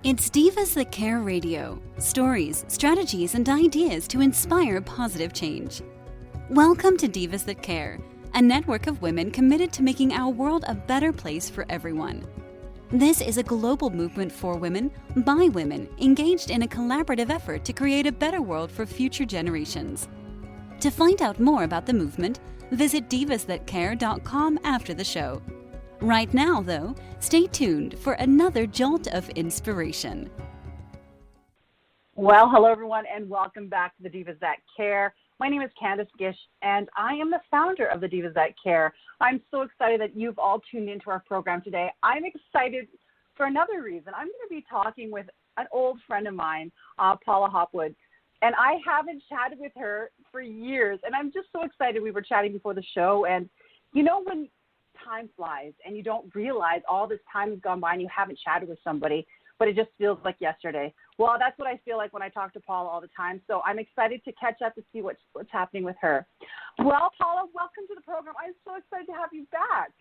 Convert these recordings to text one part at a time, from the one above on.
It's Divas That Care Radio. Stories, strategies, and ideas to inspire positive change. Welcome to Divas That Care, a network of women committed to making our world a better place for everyone. This is a global movement for women, by women, engaged in a collaborative effort to create a better world for future generations. To find out more about the movement, visit divasthatcare.com after the show. Right now, though, stay tuned for another jolt of inspiration. Well, hello, everyone, and welcome back to the Divas That Care. My name is Candice Gish, and I am the founder of the Divas That Care. I'm so excited that you've all tuned into our program today. I'm excited for another reason. I'm going to be talking with an old friend of mine, Paula Hopwood, and I haven't chatted with her for years, and I'm just so excited. We were chatting before the show, and you know when time flies and you don't realize all this time has gone by and you haven't chatted with somebody, but it just feels like yesterday. Well, that's what I feel like when I talk to Paula all the time. So I'm excited to catch up to see what's happening with her. Well, Paula, welcome to the program. I'm so excited to have you back.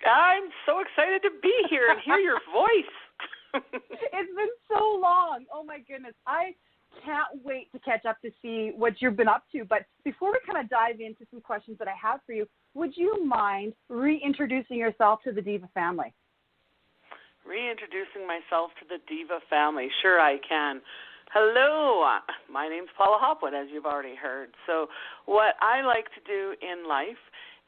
I'm so excited to be here and hear your voice. It's been so long. Oh, my goodness. I can't wait to catch up to see what you've been up to. But before we kind of dive into some questions that I have for you, would you mind reintroducing yourself to the Diva family? Reintroducing myself to the Diva family. Sure, I can. Hello, my name's Paula Hopwood, as you've already heard. So what I like to do in life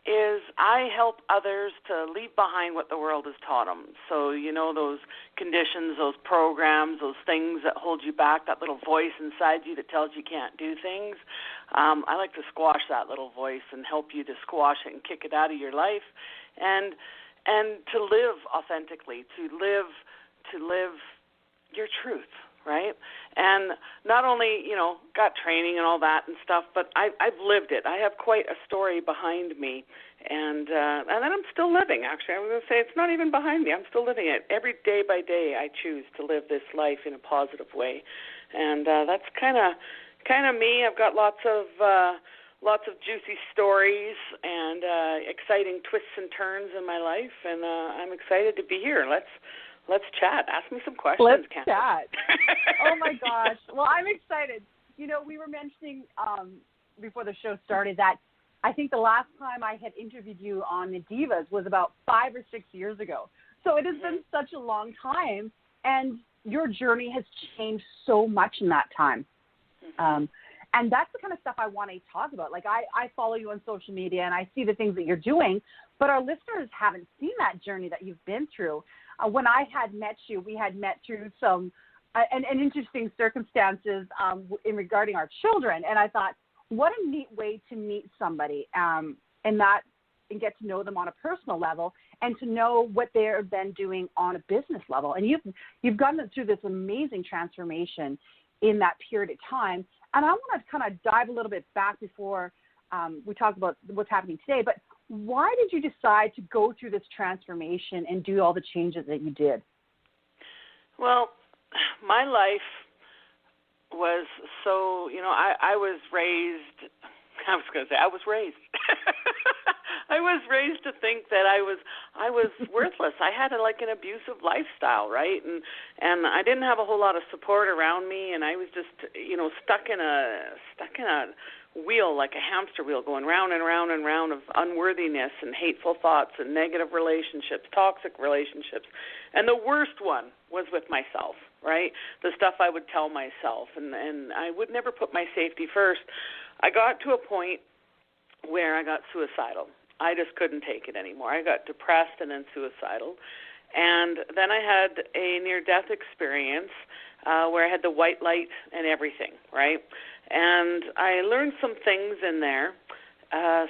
is I help others to leave behind what the world has taught them. So, you know, those conditions, those programs, those things that hold you back, that little voice inside you that tells you can't do things. I like to squash that little voice and help you to squash it and kick it out of your life and to live authentically, to live your truth, right? And not only, you know, got training and all that and stuff, but I've lived it. I have quite a story behind me, and then I'm still living, actually. I was going to say it's not even behind me. I'm still living it. Every day by day I choose to live this life in a positive way, and that's kind of me. I've got lots of juicy stories and exciting twists and turns in my life, and I'm excited to be here. Let's chat. Ask me some questions. Let's chat. Oh, my gosh. Well, I'm excited. You know, we were mentioning before the show started that I think the last time I had interviewed you on the Divas was about 5 or 6 years ago. So it has been such a long time, and your journey has changed so much in that time. And that's the kind of stuff I want to talk about. Like, I follow you on social media, and I see the things that you're doing, but our listeners haven't seen that journey that you've been through. When I had met you, we had met through some and interesting circumstances in regarding our children, and I thought, what a neat way to meet somebody and get to know them on a personal level and to know what they've been doing on a business level. And you've gone through this amazing transformation in that period of time. And I want to kind of dive a little bit back before we talk about what's happening today. But why did you decide to go through this transformation and do all the changes that you did? Well, my life was so, you know, I was raised I was raised to think that I was worthless. I had an abusive lifestyle, right? And I didn't have a whole lot of support around me, and I was just, you know, stuck in a wheel, like a hamster wheel, going round and round and round of unworthiness and hateful thoughts and negative relationships, toxic relationships. And the worst one was with myself, right? The stuff I would tell myself, and I would never put my safety first. I got to a point where I got suicidal. I just couldn't take it anymore. I got depressed and then suicidal. And then I had a near-death experience where I had the white light and everything, right? And I learned some things in there,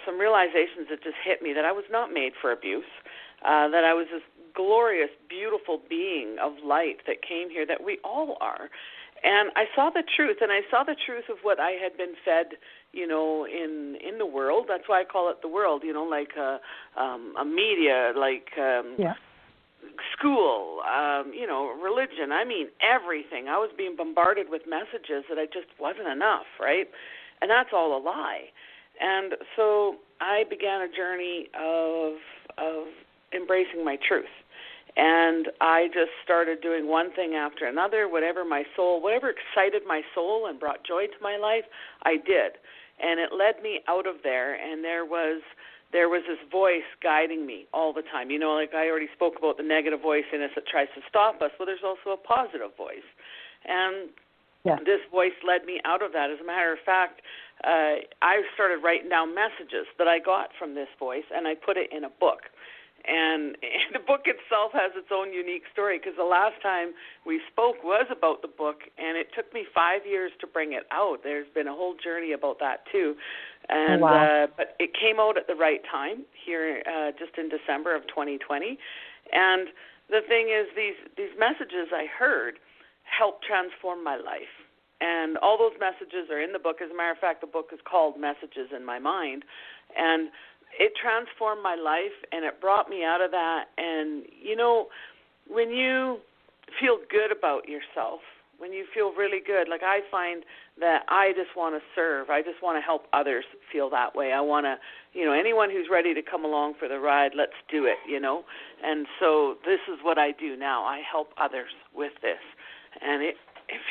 some realizations that just hit me, that I was not made for abuse, that I was this glorious, beautiful being of light that came here, that we all are. And I saw the truth, and I saw the truth of what I had been fed, you know, in the world. That's why I call it the world, you know, like a media, like school, you know, religion. I mean, everything. I was being bombarded with messages that I just wasn't enough, right? And that's all a lie. And so I began a journey of embracing my truth. And I just started doing one thing after another, whatever excited my soul and brought joy to my life, I did. And it led me out of there, and there was this voice guiding me all the time. You know, like I already spoke about the negative voice in us that tries to stop us. Well, there's also a positive voice. And this voice led me out of that. As a matter of fact, I started writing down messages that I got from this voice, and I put it in a book. And the book itself has its own unique story, because the last time we spoke was about the book, and it took me 5 years to bring it out. There's been a whole journey about that, too. And but it came out at the right time here just in December of 2020. And the thing is, these messages I heard helped transform my life. And all those messages are in the book. As a matter of fact, the book is called Messages in My Mind. And it transformed my life, and it brought me out of that. And, you know, when you feel good about yourself, when you feel really good, like I find that I just want to serve. I just want to help others feel that way. I want to, you know, anyone who's ready to come along for the ride, let's do it, you know. And so this is what I do now. I help others with this, and it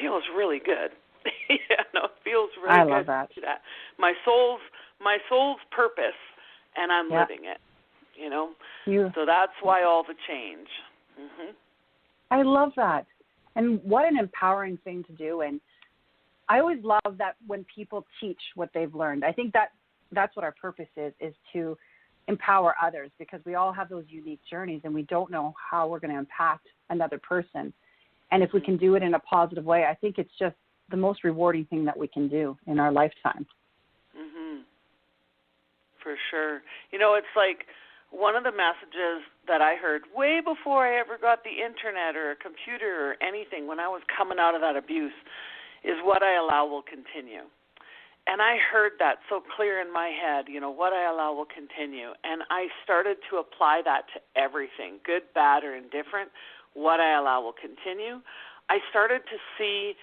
feels really good. Yeah, no, it feels really good. I love that. My soul's purpose, and I'm living it, you know. So that's why all the change. Mm-hmm. I love that. And what an empowering thing to do. And I always love that when people teach what they've learned. I think that's what our purpose is to empower others, because we all have those unique journeys, and we don't know how we're going to impact another person. And if we can do it in a positive way, I think it's just the most rewarding thing that we can do in our lifetime. Mm-hmm. For sure. You know, it's like one of the messages that I heard way before I ever got the internet or a computer or anything, when I was coming out of that abuse, is what I allow will continue. And I heard that so clear in my head, you know, what I allow will continue. And I started to apply that to everything, good, bad, or indifferent. What I allow will continue. I started to see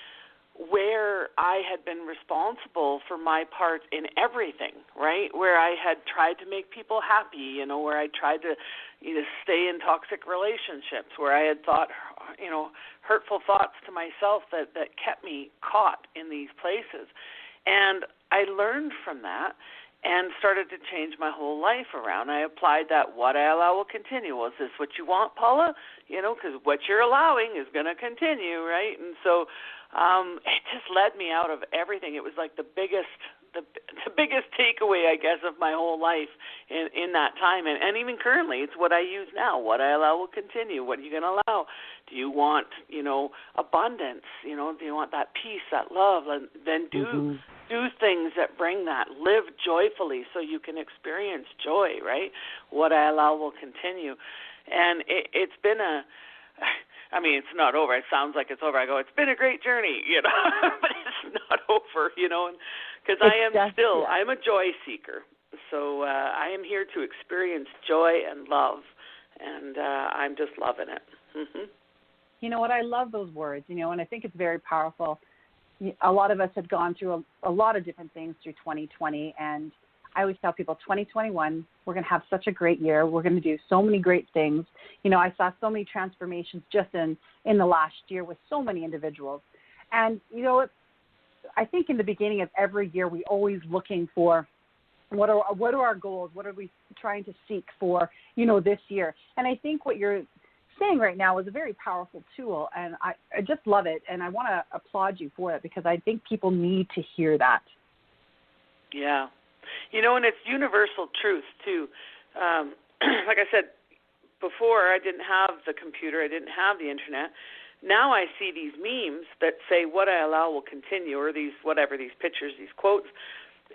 where I had been responsible for my part in everything, right? Where I had tried to make people happy, you know, where I tried to, you know, stay in toxic relationships, where I had thought, you know, hurtful thoughts to myself that kept me caught in these places. And I learned from that and started to change my whole life around. I applied that what I allow will continue. Well, is this what you want, Paula? You know, because what you're allowing is going to continue, right? And so it just led me out of everything. It was like the biggest takeaway, I guess, of my whole life in that time. And even currently, it's what I use now. What I allow will continue. What are you going to allow? Do you want, you know, abundance? You know, do you want that peace, that love? And then do things that bring that. Live joyfully so you can experience joy, right? What I allow will continue. And it's been I mean, it's not over. It sounds like it's over. I go, it's been a great journey, you know, but it's not over, you know, because I'm a joy seeker. So I am here to experience joy and love, and I'm just loving it. Mm-hmm. You know what? I love those words, you know, and I think it's very powerful. A lot of us had gone through a lot of different things through 2020, and I always tell people 2021, we're going to have such a great year. We're going to do so many great things. You know, I saw so many transformations just in the last year with so many individuals. And, you know, I think in the beginning of every year, we always looking for what are our goals? What are we trying to seek for, you know, this year? And I think what you're saying right now is a very powerful tool, and I just love it. And I want to applaud you for it, because I think people need to hear that. Yeah. You know, and it's universal truth, too. Like I said before, I didn't have the computer. I didn't have the internet. Now I see these memes that say what I allow will continue, or these pictures, these quotes.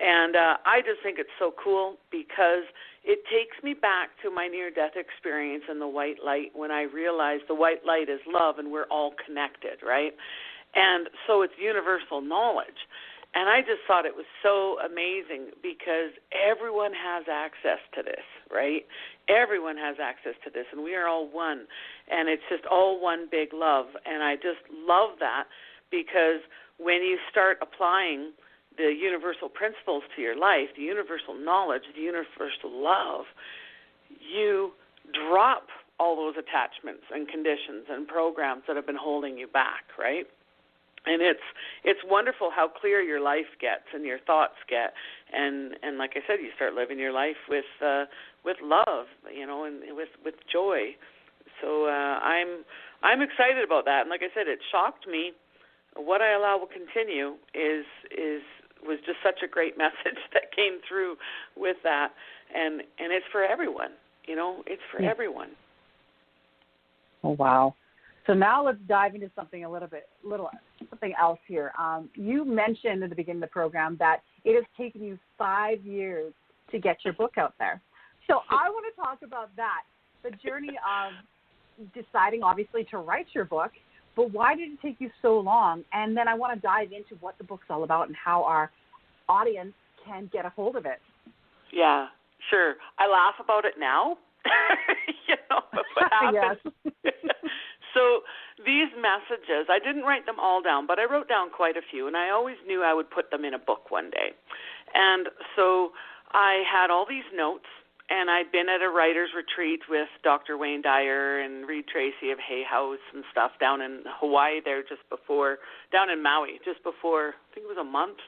And I just think it's so cool, because it takes me back to my near-death experience in the white light, when I realized the white light is love and we're all connected, right? And so it's universal knowledge. And I just thought it was so amazing, because everyone has access to this, right? Everyone has access to this, and we are all one. And it's just all one big love. And I just love that, because when you start applying the universal principles to your life, the universal knowledge, the universal love, you drop all those attachments and conditions and programs that have been holding you back, right? And it's wonderful how clear your life gets and your thoughts get, and like I said, you start living your life with love, and with joy. So I'm excited about that, and like I said, it shocked me. What I Allow Will Continue was just such a great message that came through with that, and it's for everyone. It's for everyone. Oh wow! So now let's dive into something something else here. You mentioned at the beginning of the program that it has taken you 5 years to get your book out there. So I want to talk about that, the journey of deciding, obviously, to write your book, but why did it take you so long? And then I want to dive into what the book's all about and how our audience can get a hold of it. Yeah, sure. I laugh about it now. What happened. Yes. So these messages, I didn't write them all down, but I wrote down quite a few, and I always knew I would put them in a book one day. And so I had all these notes, and I'd been at a writer's retreat with Dr. Wayne Dyer and Reed Tracy of Hay House and stuff down in Hawaii down in Maui, just before, I think it was a month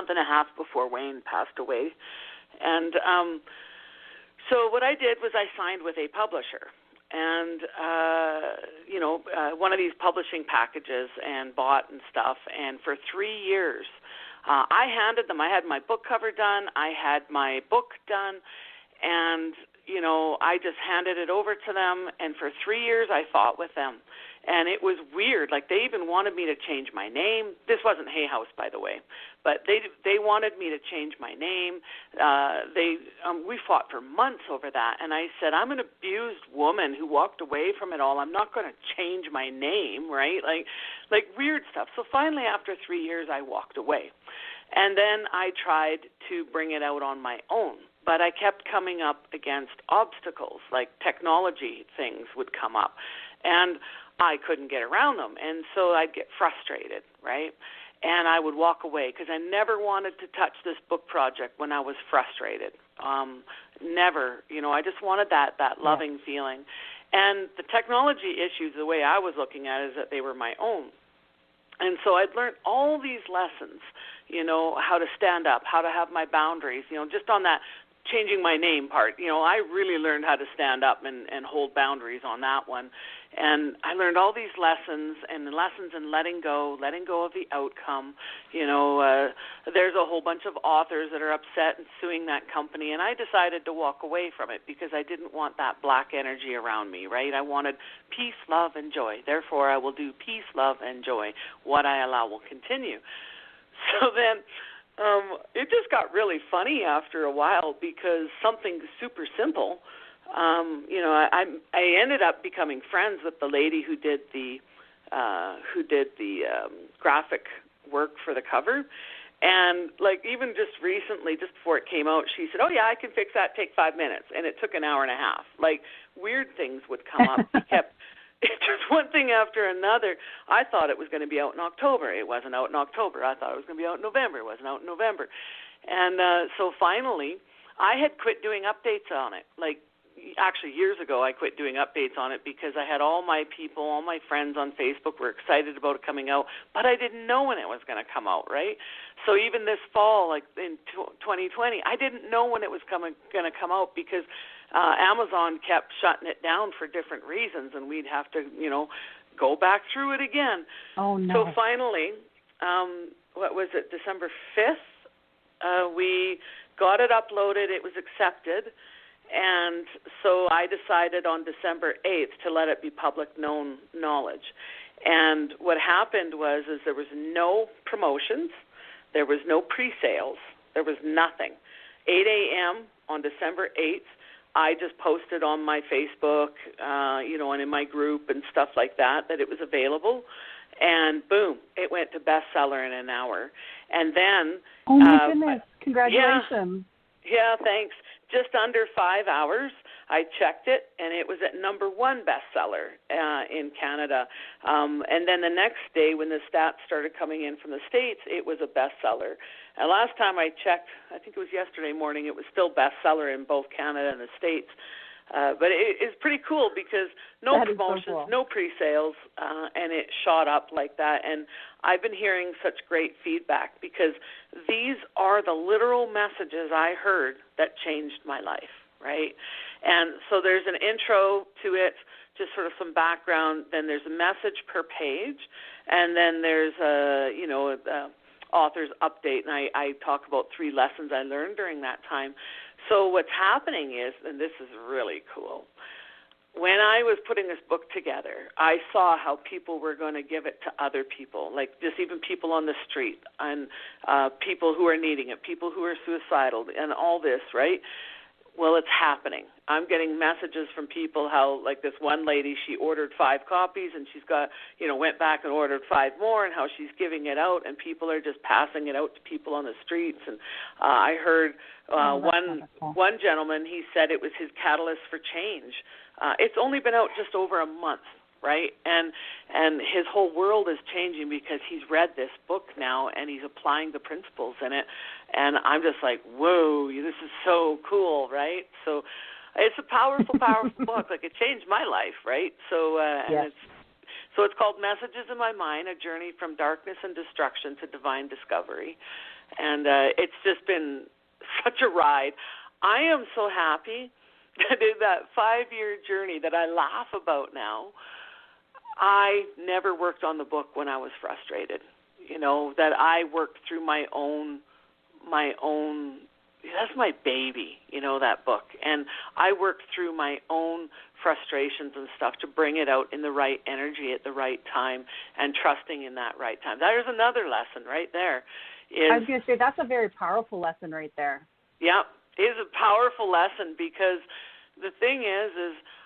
and a half before Wayne passed away. And so what I did was I signed with a publisher. And, one of these publishing packages and bought and stuff. And for 3 years, I handed them, I had my book cover done, I had my book done, and, I just handed it over to them. And for 3 years, I fought with them. And it was weird. Like, they even wanted me to change my name. This wasn't Hay House, by the way. But they wanted me to change my name. We fought for months over that. And I said, I'm an abused woman who walked away from it all. I'm not going to change my name, right? Like weird stuff. So finally, after 3 years, I walked away. And then I tried to bring it out on my own. But I kept coming up against obstacles, like technology things would come up. And I couldn't get around them, and so I'd get frustrated, right? And I would walk away because I never wanted to touch this book project when I was frustrated. Never, I just wanted that loving feeling. And the technology issues, the way I was looking at it, is that they were my own. And so I'd learned all these lessons, how to stand up, how to have my boundaries, just on that changing my name part. I really learned how to stand up and hold boundaries on that one. And I learned all these lessons and the lessons in letting go of the outcome. There's a whole bunch of authors that are upset and suing that company, and I decided to walk away from it because I didn't want that black energy around me, right? I wanted peace, love, and joy. Therefore, I will do peace, love, and joy. What I allow will continue. So then it just got really funny after a while because something super simple, I ended up becoming friends with the lady who did the graphic work for the cover. And like even just recently, just before it came out, she said, "Oh yeah, I can fix that. Take 5 minutes." And it took an hour and a half. Like weird things would come up. Just one thing after another. I thought it was going to be out in October. It wasn't out in October. I thought it was going to be out in November. It wasn't out in November. And so finally, I had quit doing updates on it. Like, actually, years ago, I quit doing updates on it because I had all my people, all my friends on Facebook were excited about it coming out, but I didn't know when it was going to come out, right? So even this fall, like in 2020, I didn't know when it was going to come out because Amazon kept shutting it down for different reasons, and we'd have to, go back through it again. Oh, no. So finally, what was it, December 5th, we got it uploaded, it was accepted, and so I decided on December 8th to let it be public known knowledge. And what happened was there was no promotions, there was no pre-sales, there was nothing. 8 a.m. on December 8th, I just posted on my Facebook, and in my group and stuff like that it was available. And boom, it went to bestseller in an hour. And then... Oh, my goodness. Congratulations. Yeah, thanks. Just under 5 hours, I checked it, and it was at number 1 bestseller in Canada. And then the next day, when the stats started coming in from the States, it was a bestseller. And last time I checked, I think it was yesterday morning, it was still bestseller in both Canada and the States. But it's pretty cool because no promotions, so cool. No pre-sales, and it shot up like that. And I've been hearing such great feedback because these are the literal messages I heard that changed my life, right? And so there's an intro to it, just sort of some background. Then there's a message per page, and then there's a author's update, and I talk about 3 lessons I learned during that time. So what's happening is, and this is really cool, when I was putting this book together, I saw how people were going to give it to other people, like just even people on the street and people who are needing it, people who are suicidal and all this, right? Well, it's happening. I'm getting messages from people how, like this one lady, she ordered 5 copies and she's got, went back and ordered 5 more, and how she's giving it out, and people are just passing it out to people on the streets. And I heard one gentleman, he said it was his catalyst for change. It's only been out just over a month, right? And his whole world is changing because he's read this book now and he's applying the principles in it. And I'm just like, whoa, this is so cool, right? So it's a powerful, powerful book. Like, it changed my life, right? So and it's called Messages in My Mind, A Journey from Darkness and Destruction to Divine Discovery. And it's just been such a ride. I am so happy that in that 5-year journey that I laugh about now, I never worked on the book when I was frustrated. That I worked through my own, that's my baby, that book. And I worked through my own frustrations and stuff to bring it out in the right energy at the right time and trusting in that right time. There's another lesson right there. I was going to say, that's a very powerful lesson right there. Yeah, it is a powerful lesson because the thing is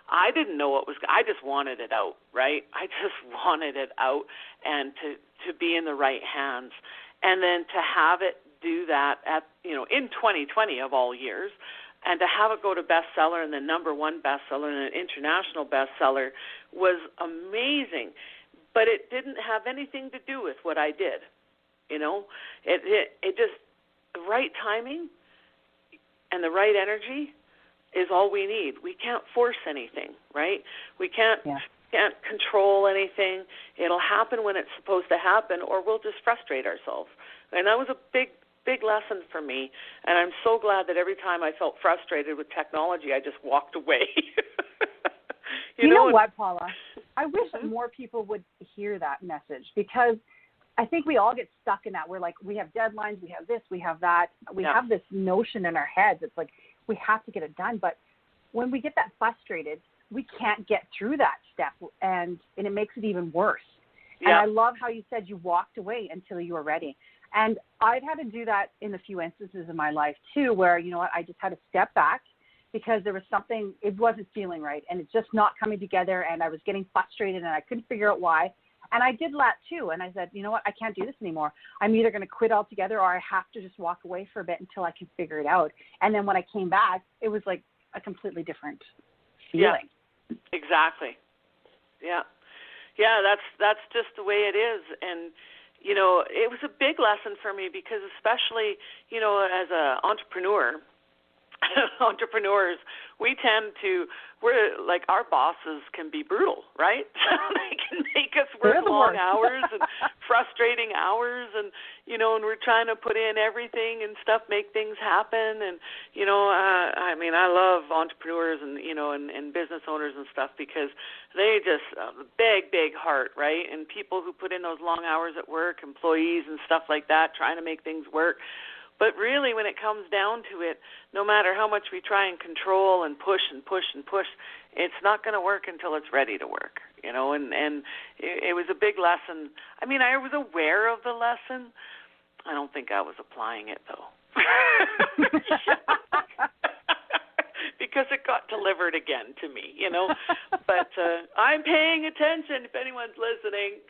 I didn't know what was, I just wanted it out, right? I just wanted it out and to be in the right hands. And then to have it do that at, in 2020 of all years, and to have it go to bestseller and the #1 bestseller and an international bestseller was amazing. But it didn't have anything to do with what I did. It just, the right timing and the right energy is all we need. We can't force anything, right? We can't control anything. It'll happen when it's supposed to happen, or we'll just frustrate ourselves. And that was a big lesson for me. And I'm so glad that every time I felt frustrated with technology, I just walked away. you know what, Paula? I wish more people would hear that message, because I think we all get stuck in that. We're like, we have deadlines, we have this, we have that. We have this notion in our heads. It's like we have to get it done. But when we get that frustrated, we can't get through that step, and it makes it even worse. Yeah. And I love how you said you walked away until you were ready. And I've had to do that in a few instances in my life too, where, I just had to step back because there was something, it wasn't feeling right, and it's just not coming together, and I was getting frustrated and I couldn't figure out why. And I did that too. And I said, you know what, I can't do this anymore. I'm either going to quit altogether, or I have to just walk away for a bit until I can figure it out. And then when I came back, it was like a completely different feeling. Yeah, exactly. Yeah. Yeah, that's just the way it is. And, it was a big lesson for me because especially, as an entrepreneur, entrepreneurs, we're like, our bosses can be brutal, right? They can make us work long hours and frustrating hours, and and we're trying to put in everything and stuff, make things happen. And I love entrepreneurs and and business owners and stuff, because they just big heart, right? And people who put in those long hours at work, employees and stuff like that, trying to make things work. But really, when it comes down to it, no matter how much we try and control and push, it's not going to work until it's ready to work, and it was a big lesson. I mean, I was aware of the lesson. I don't think I was applying it, though. Because it got delivered again to me, But I'm paying attention if anyone's listening.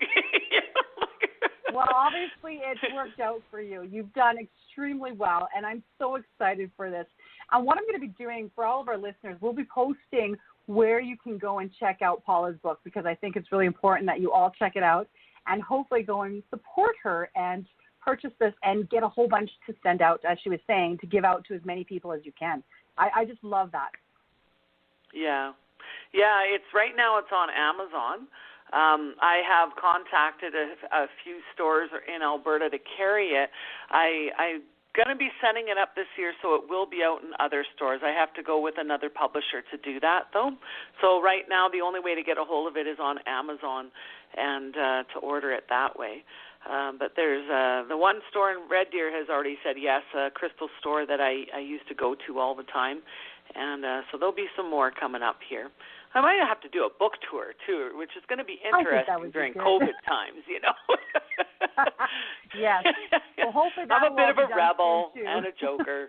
Well, obviously it's worked out for you. You've done extremely well, and I'm so excited for this. And what I'm going to be doing for all of our listeners, we'll be posting where you can go and check out Paula's book, because I think it's really important that you all check it out and hopefully go and support her and purchase this and get a whole bunch to send out, as she was saying, to give out to as many people as you can. I just love that. Yeah. Yeah, right now it's on Amazon. I have contacted a few stores in Alberta to carry it. I'm going to be setting it up this year so it will be out in other stores. I have to go with another publisher to do that, though. So right now the only way to get a hold of it is on Amazon and to order it that way. But there's the one store in Red Deer has already said yes, a crystal store that I used to go to all the time. And so there'll be some more coming up here. I might have to do a book tour, too, which is going to be interesting during COVID times, you know. Yes. Well, hopefully that I'm a bit of a rebel and a joker.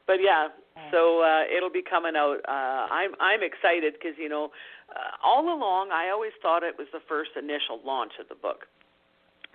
But, yeah, so it'll be coming out. I'm excited because, you know, all along I always thought it was the first initial launch of the book.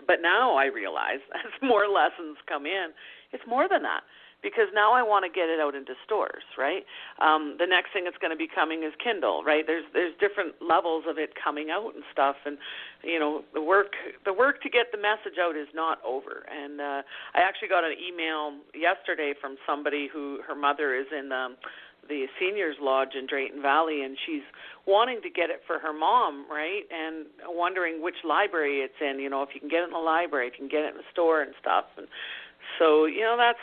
But now I realize as more lessons come in, it's more than that. Because now I want to get it out into stores, right? The next thing that's going to be coming is Kindle, right? There's different levels of it coming out and stuff, and you know the work to get the message out is not over. And I actually got an email yesterday from somebody who her mother is in the seniors lodge in Drayton Valley, and she's wanting to get it for her mom, right? And wondering which library it's in. You know, if you can get it in the library, if you can get it in the store and stuff. And so you know that's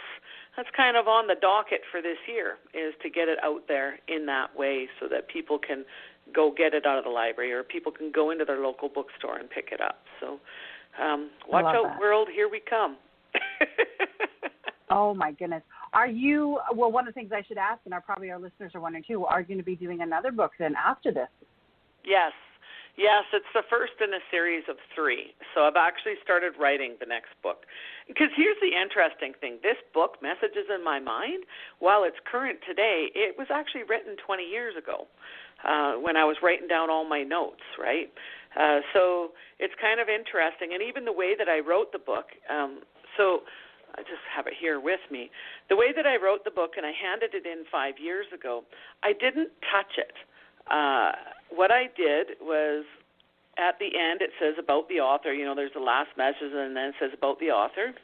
kind of on the docket for this year, is to get it out there in that way so that people can go get it out of the library or people can go into their local bookstore and pick it up. So watch out, world, here we come. Oh, my goodness. Are you, well, one of the things I should ask, and probably our listeners are wondering too, are you going to be doing another book then after this? Yes. Yes, it's the first in a series of 3. So I've actually started writing the next book. Because here's the interesting thing. This book, Messages in My Mind, while it's current today, it was actually written 20 years ago when I was writing down all my notes, right? So it's kind of interesting. And even the way that I wrote the book, so I just have it here with me. The way that I wrote the book, and I handed it in 5 years ago, I didn't touch it. What I did was, at the end, it says about the author. You know, there's the last message, and then it says about the author.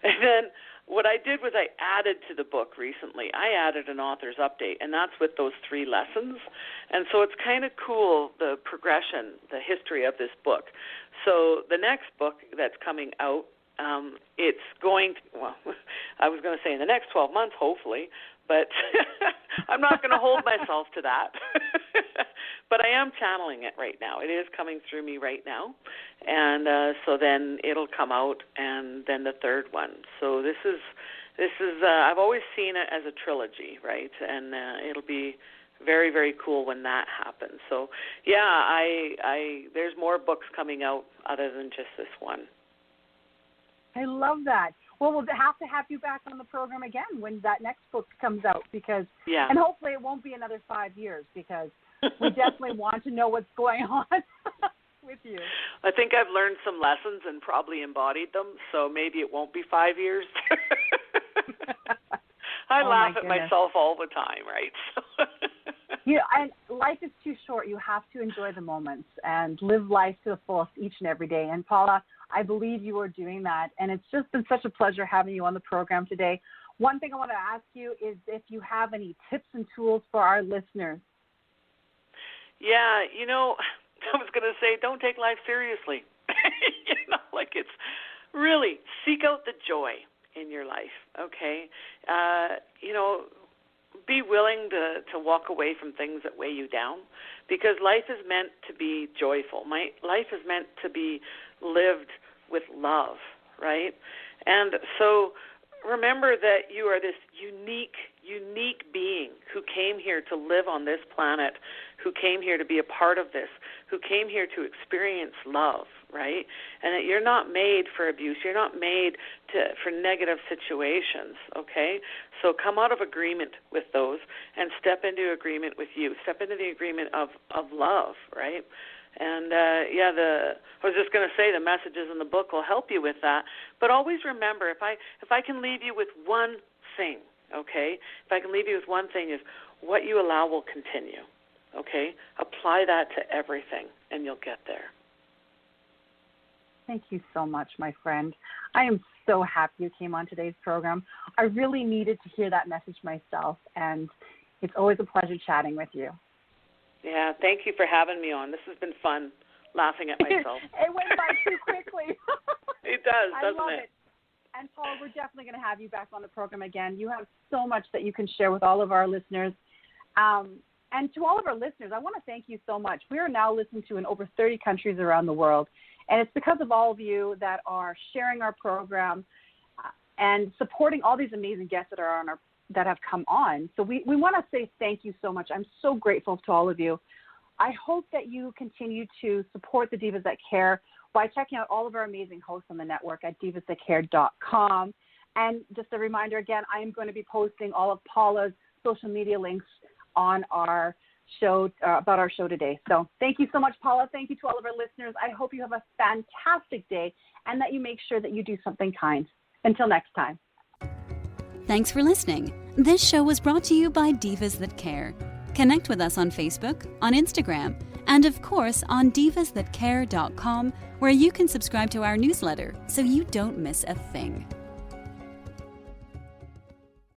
And then what I did was I added to the book recently. I added an author's update, and that's with those 3 lessons. And so it's kind of cool, the progression, the history of this book. So the next book that's coming out, it's going to, well, I was going to say in the next 12 months, hopefully, but I'm not going to hold myself to that. But I am channeling it right now. It is coming through me right now. And so then it'll come out, and then the third one. So this is I've always seen it as a trilogy, right? And it'll be very, very cool when that happens. So, yeah, there's more books coming out other than just this one. I love that. Well, we'll have to have you back on the program again when that next book comes out, because, and hopefully it won't be another 5 years, because we definitely want to know what's going on with you. I think I've learned some lessons and probably embodied them, so maybe it won't be 5 years. I laugh at myself all the time, right? Yeah, and life is too short. You have to enjoy the moments and live life to the fullest each and every day. And Paula, I believe you are doing that, and it's just been such a pleasure having you on the program today. One thing I want to ask you is if you have any tips and tools for our listeners. Yeah, you know, I was going to say, don't take life seriously. You know, like, it's really seek out the joy in your life, okay? You know, be willing to walk away from things that weigh you down, because life is meant to be joyful. Life is meant to be lived with love, right? And so remember that you are this unique being who came here to live on this planet, who came here to be a part of this, who came here to experience love, right? And that you're not made for abuse. You're not made for negative situations, okay? So come out of agreement with those and step into agreement with you. Step into the agreement of love, right? And, I was just going to say the messages in the book will help you with that. But always remember, if I can leave you with one thing, okay, if I can leave you with one thing, is what you allow will continue, okay? Apply that to everything, and you'll get there. Thank you so much, my friend. I am so happy you came on today's program. I really needed to hear that message myself, and It's always a pleasure chatting with you. Yeah, thank you for having me on. This has been fun, laughing at myself. It went by too quickly. It does, doesn't I love it? And Paula, we're definitely going to have you back on the program again. You have so much that you can share with all of our listeners. And to all of our listeners, I want to thank you so much. We are now listened to in over 30 countries around the world. And it's because of all of you that are sharing our program and supporting all these amazing guests that are that have come on. So we want to say thank you so much. I'm so grateful to all of you. I hope that you continue to support the Divas That Care by checking out all of our amazing hosts on the network at divasthatcare.com. And just a reminder again, I am going to be posting all of Paula's social media links on our show, about our show today. So thank you so much, Paula. Thank you to all of our listeners. I hope you have a fantastic day and that you make sure that you do something kind. Until next time. Thanks for listening. This show was brought to you by Divas That Care. Connect with us on Facebook, on Instagram, and of course on divasthatcare.com, where you can subscribe to our newsletter so you don't miss a thing.